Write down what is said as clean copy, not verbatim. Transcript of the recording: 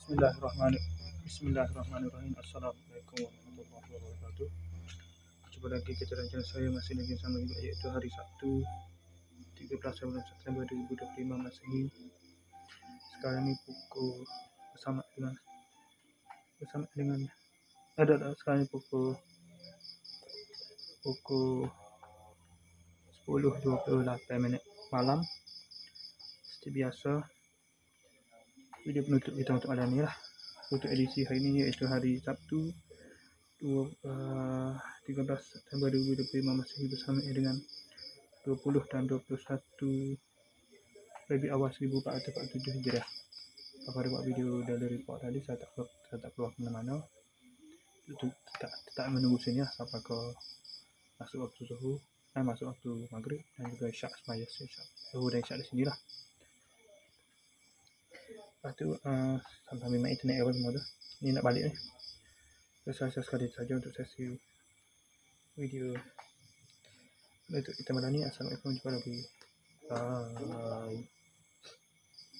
Bismillahirrahmanirrahim. Assalamualaikum warahmatullahi wabarakatuh. Jumpa lagi kita dan channel saya masih lagi sama juga, iaitu hari Sabtu 13 bulan September 2025 Masehi. Sekarang ni pukul bersama dengan sekarang ni pukul 10.28 malam. Seperti biasa, video penutup kita untuk malam ni lah. Untuk edisi hari ini iaitu hari Sabtu 13 September 2025 Masehi bersama dengan 20 dan 21 Rabiul Awal 1447 Hijriah. Pada buat video daily report tadi, saya tak keluar ke mana-mana. Tetap menunggu sini lah sampai ke masuk waktu zuhur, masuk waktu maghrib dan juga isyak semaya zuhur dan isyak di sini lah. Lepas tu sampai memang internet apa semua tu. Ni nak balik ni. Saya sekali saja untuk sesi video untuk kita malam ni. Assalamualaikum, jumpa lagi. Bye.